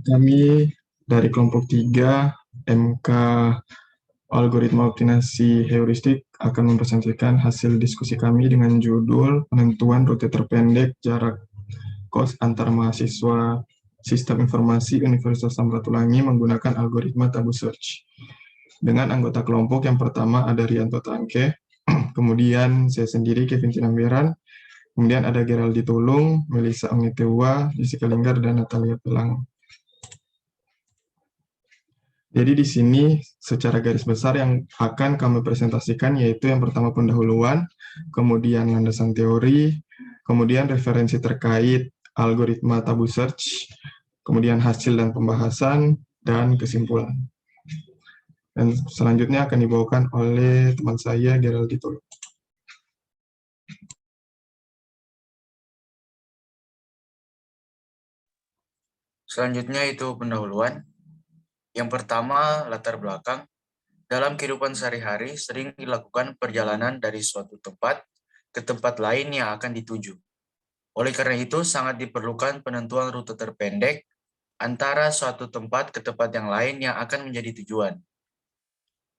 Kami dari kelompok 3 MK Algoritma Optimasi Heuristik akan mempresentasikan hasil diskusi kami dengan judul penentuan rute terpendek jarak kos antar mahasiswa Sistem Informasi Universitas Samratulangi menggunakan algoritma Tabu Search. Dengan anggota kelompok yang pertama ada Rianto Tangke, kemudian saya sendiri Kevin Tinamberan, kemudian ada Geraldi Tulung, Melisa Omnitewa, Jessica Linggar, dan Natalia Pelang. Jadi di sini secara garis besar yang akan kami presentasikan yaitu yang pertama pendahuluan, kemudian landasan teori, kemudian referensi terkait algoritma Tabu Search, kemudian hasil dan pembahasan, dan kesimpulan. Dan selanjutnya akan dibawakan oleh teman saya, Geraldi Tulung. Selanjutnya itu pendahuluan. Yang pertama, latar belakang. Dalam kehidupan sehari-hari sering dilakukan perjalanan dari suatu tempat ke tempat lain yang akan dituju. Oleh karena itu, sangat diperlukan penentuan rute terpendek antara suatu tempat ke tempat yang lain yang akan menjadi tujuan.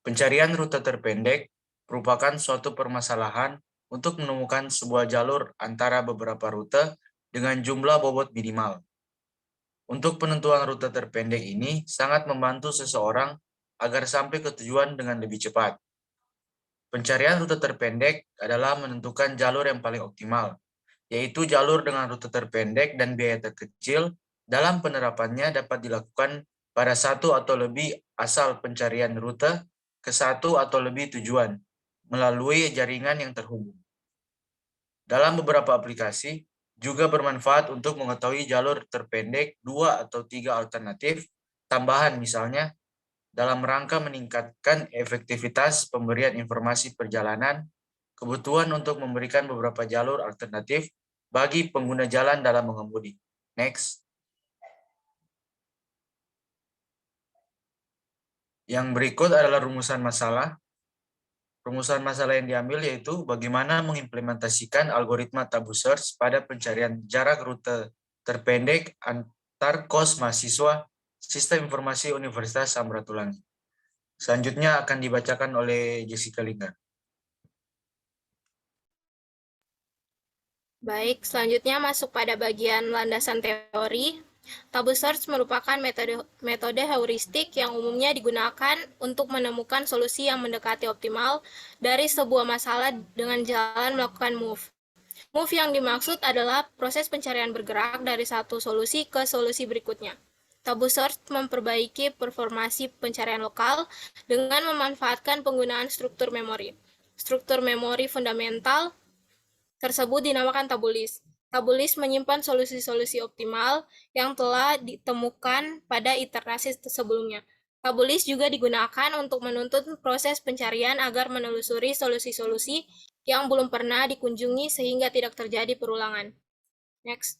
Pencarian rute terpendek merupakan suatu permasalahan untuk menemukan sebuah jalur antara beberapa rute dengan jumlah bobot minimal. Untuk penentuan rute terpendek ini sangat membantu seseorang agar sampai ke tujuan dengan lebih cepat. Pencarian rute terpendek adalah menentukan jalur yang paling optimal, yaitu jalur dengan rute terpendek dan biaya terkecil. Dalam penerapannya dapat dilakukan pada satu atau lebih asal pencarian rute ke satu atau lebih tujuan melalui jaringan yang terhubung. Dalam beberapa aplikasi, juga bermanfaat untuk mengetahui jalur terpendek 2 atau 3 alternatif tambahan misalnya dalam rangka meningkatkan efektivitas pemberian informasi perjalanan, kebutuhan untuk memberikan beberapa jalur alternatif bagi pengguna jalan dalam mengemudi. Next. Yang berikut adalah rumusan masalah. Rumusan masalah yang diambil yaitu bagaimana mengimplementasikan algoritma Tabu Search pada pencarian jarak rute terpendek antar kos mahasiswa Sistem Informasi Universitas Samratulangi. Selanjutnya akan dibacakan oleh Jessica Linggar. Baik, selanjutnya masuk pada bagian landasan teori. Tabu search merupakan metode heuristik yang umumnya digunakan untuk menemukan solusi yang mendekati optimal dari sebuah masalah dengan jalan melakukan move. Move yang dimaksud adalah proses pencarian bergerak dari satu solusi ke solusi berikutnya. Tabu search memperbaiki performasi pencarian lokal dengan memanfaatkan penggunaan struktur memori. Struktur memori fundamental tersebut dinamakan tabulis. Tabulis menyimpan solusi-solusi optimal yang telah ditemukan pada iterasi sebelumnya. Tabulis juga digunakan untuk menuntut proses pencarian agar menelusuri solusi-solusi yang belum pernah dikunjungi sehingga tidak terjadi perulangan. Next.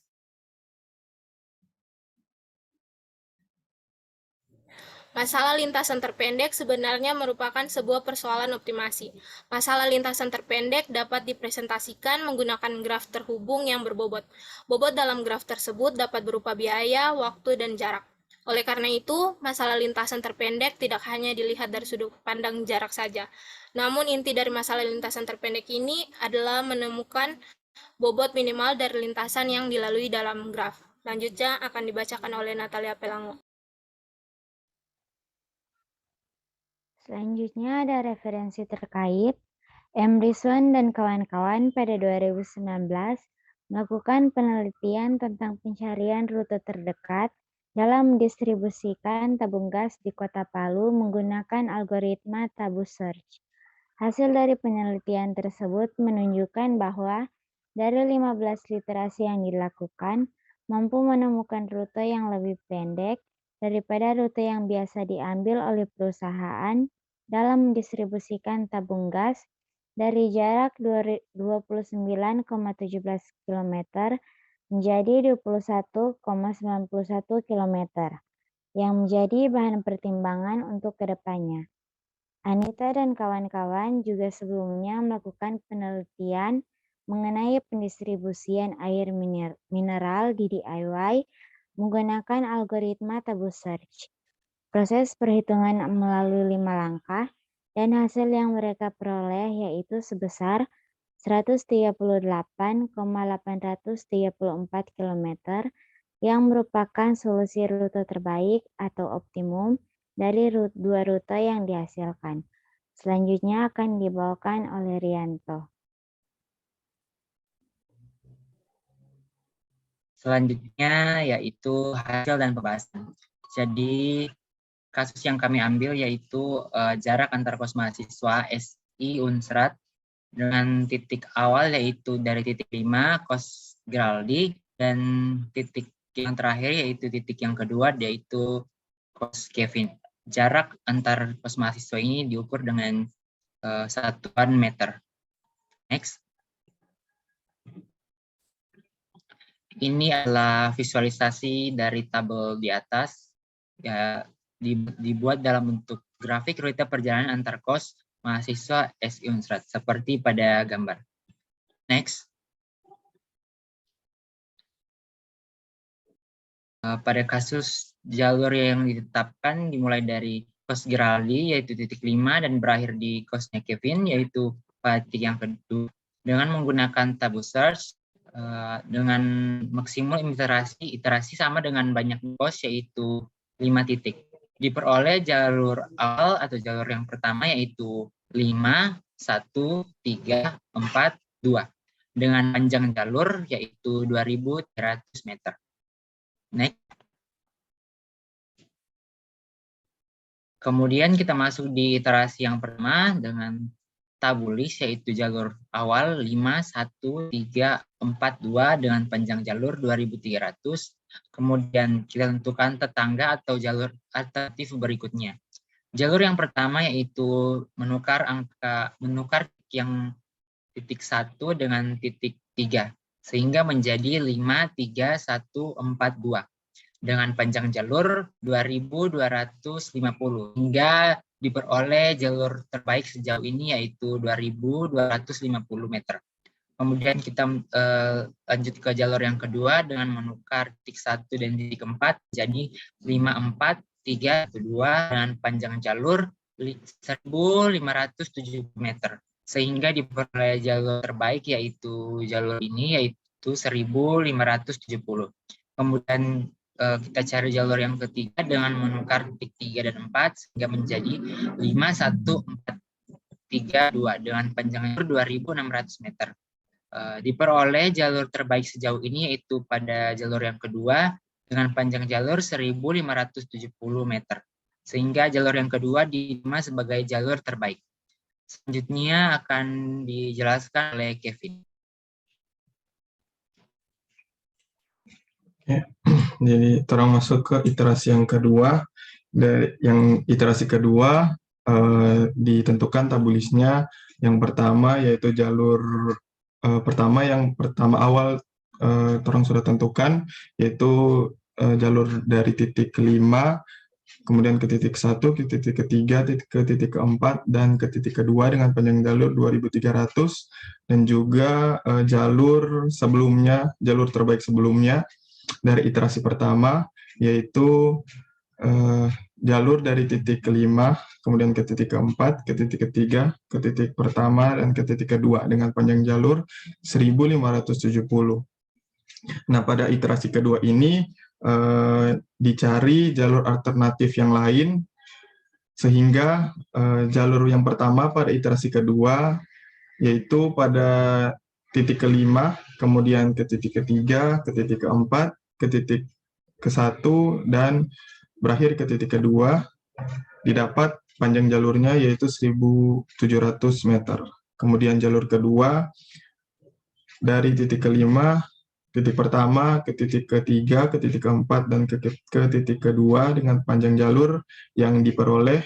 Masalah lintasan terpendek sebenarnya merupakan sebuah persoalan optimasi. Masalah lintasan terpendek dapat dipresentasikan menggunakan graf terhubung yang berbobot. Bobot dalam graf tersebut dapat berupa biaya, waktu, dan jarak. Oleh karena itu, masalah lintasan terpendek tidak hanya dilihat dari sudut pandang jarak saja. Namun inti dari masalah lintasan terpendek ini adalah menemukan bobot minimal dari lintasan yang dilalui dalam graf. Selanjutnya akan dibacakan oleh Natalia Pelango. Selanjutnya ada referensi terkait. M. Rizwan dan kawan-kawan pada 2019 melakukan penelitian tentang pencarian rute terdekat dalam mendistribusikan tabung gas di Kota Palu menggunakan algoritma Tabu Search. Hasil dari penelitian tersebut menunjukkan bahwa dari 15 literasi yang dilakukan, mampu menemukan rute yang lebih pendek daripada rute yang biasa diambil oleh perusahaan dalam mendistribusikan tabung gas dari jarak 29,17 km menjadi 21,91 km, yang menjadi bahan pertimbangan untuk kedepannya. Anita dan kawan-kawan juga sebelumnya melakukan penelitian mengenai pendistribusian air mineral di DIY menggunakan algoritma tabu search. Proses perhitungan melalui 5 langkah dan hasil yang mereka peroleh yaitu sebesar 138,834 km yang merupakan solusi rute terbaik atau optimum dari dua rute yang dihasilkan. Selanjutnya akan dibawakan oleh Rianto. Selanjutnya yaitu hasil dan pembahasan. Jadi kasus yang kami ambil yaitu jarak antar kos mahasiswa SI Unsrat dengan titik awal yaitu dari titik 5 kos Geraldi dan titik yang terakhir yaitu titik yang kedua yaitu kos Kevin. Jarak antar kos mahasiswa ini diukur dengan satuan meter. Next. Ini adalah visualisasi dari tabel di atas, ya, dibuat dalam bentuk grafik rute perjalanan antar kos mahasiswa SI Unsrat, seperti pada gambar. Next. Pada kasus jalur yang ditetapkan dimulai dari kos Geraldi, yaitu titik 5, dan berakhir di kosnya Kevin, yaitu pada titik yang kedua, dengan menggunakan tabu search, dengan maksimum iterasi sama dengan banyak kos yaitu 5 titik. Diperoleh jalur awal atau jalur yang pertama yaitu 5, 1, 3, 4, 2 dengan panjang jalur yaitu 2.300 meter. Next. Kemudian kita masuk di iterasi yang pertama dengan tabulis yaitu jalur awal 5, 1, 3, 4, 2 dengan panjang jalur 2.300. Kemudian kita tentukan tetangga atau jalur alternatif berikutnya. Jalur yang pertama yaitu menukar yang titik 1 dengan titik 3 sehingga menjadi 5, 3, 1, 4, 2 dengan panjang jalur 2.250 hingga diperoleh jalur terbaik sejauh ini yaitu 2.250 meter. Kemudian kita lanjut ke jalur yang kedua dengan menukar titik 1 dan titik 4 jadi 5, 4, 3, 2 dengan panjang jalur 1.570 meter. Sehingga diperoleh jalur terbaik yaitu jalur ini yaitu 1.570. Kemudian kita cari jalur yang ketiga dengan menukar titik 3 dan 4 sehingga menjadi 5, 1, 4, 3, 2 dengan panjang jalur 2.600 meter. Diperoleh jalur terbaik sejauh ini yaitu pada jalur yang kedua dengan panjang jalur 1.570 meter. Sehingga jalur yang kedua diterima sebagai jalur terbaik. Selanjutnya akan dijelaskan oleh Kevin. Ya, jadi terang masuk ke iterasi yang kedua. Yang iterasi kedua ditentukan tabulisnya. Yang pertama yaitu jalur pertama awal terang sudah tentukan yaitu jalur dari titik ke-5 kemudian ke titik 1, ke titik ketiga, ke titik ke-4 dan ke titik kedua dengan panjang jalur 2.300 dan juga jalur terbaik sebelumnya dari iterasi pertama yaitu jalur dari titik ke-5 kemudian ke titik ke-4, ke titik ketiga, ke titik pertama dan ke titik kedua dengan panjang jalur 1.570. Nah, pada iterasi kedua ini dicari jalur alternatif yang lain sehingga jalur yang pertama pada iterasi kedua yaitu pada titik ke-5, kemudian ke titik ketiga, ke titik ke-4, ke titik ke-1, dan berakhir ke titik kedua, didapat panjang jalurnya yaitu 1.700 meter. Kemudian jalur kedua, dari titik ke-5, titik pertama, ke titik ketiga, ke titik ke-4, dan ke titik kedua dengan panjang jalur yang diperoleh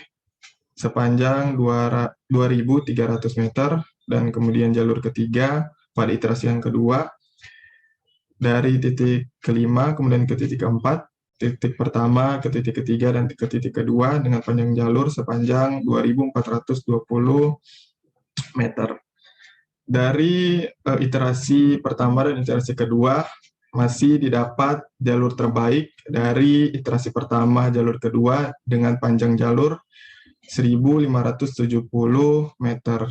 sepanjang 2.300 meter, dan kemudian jalur ketiga pada iterasi yang kedua dari titik ke-5 kemudian ke titik ke-4, titik pertama ke titik ketiga dan ke titik kedua dengan panjang jalur sepanjang 2.420 meter. Dari iterasi pertama dan iterasi kedua masih didapat jalur terbaik dari iterasi pertama jalur kedua dengan panjang jalur 1.570 meter.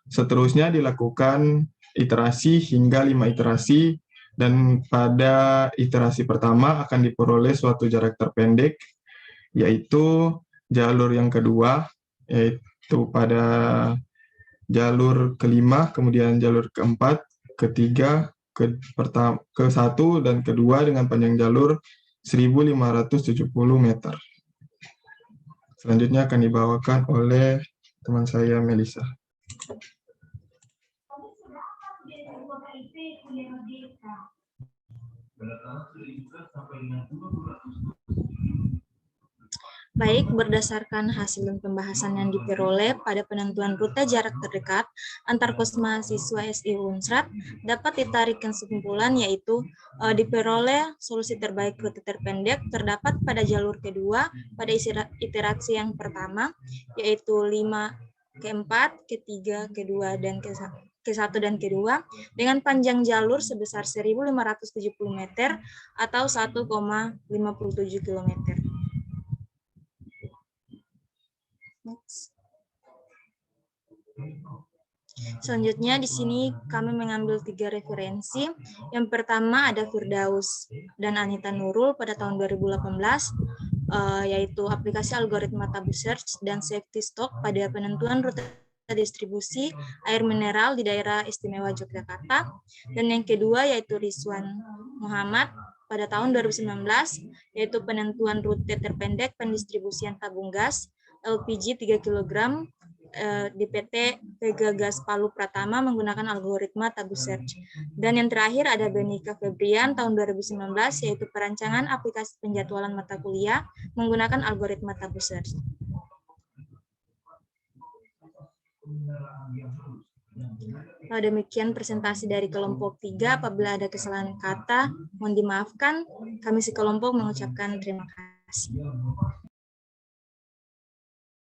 Seterusnya dilakukan iterasi hingga 5 iterasi, dan pada iterasi pertama akan diperoleh suatu jarak terpendek, yaitu jalur yang kedua, yaitu pada jalur kelima, kemudian jalur keempat, ketiga, ke satu, dan kedua dengan panjang jalur 1.570 meter. Selanjutnya akan dibawakan oleh teman saya, Melisa. Baik, berdasarkan hasil dan pembahasan yang diperoleh pada penentuan rute jarak terdekat antar pos mahasiswa SI Unsrat, dapat ditarik kesimpulan yaitu diperoleh solusi terbaik rute terpendek terdapat pada jalur kedua pada iterasi yang pertama, yaitu 5, ke-4, ke-3, ke-2, dan ke-1 dan ke-2 dengan panjang jalur sebesar 1.570 meter atau 1,57 km. Selanjutnya di sini kami mengambil 3 referensi. Yang pertama ada Firdaus dan Anita Nurul pada tahun 2018, yaitu aplikasi algoritma Tabu Search dan Safety Stock pada penentuan rute distribusi air mineral di daerah istimewa Yogyakarta. Dan yang kedua yaitu Rizwan Muhammad pada tahun 2019, yaitu penentuan rute terpendek pendistribusian tabung gas LPG 3 kg di PT Vega Gas Palu Pratama menggunakan algoritma Tabu Search. Dan yang terakhir ada Benika Febrian tahun 2019, yaitu perancangan aplikasi penjadwalan mata kuliah menggunakan algoritma Tabu Search. Demikian presentasi dari kelompok 3. Apabila ada kesalahan kata, mohon dimaafkan. Kami sekelompok mengucapkan terima kasih.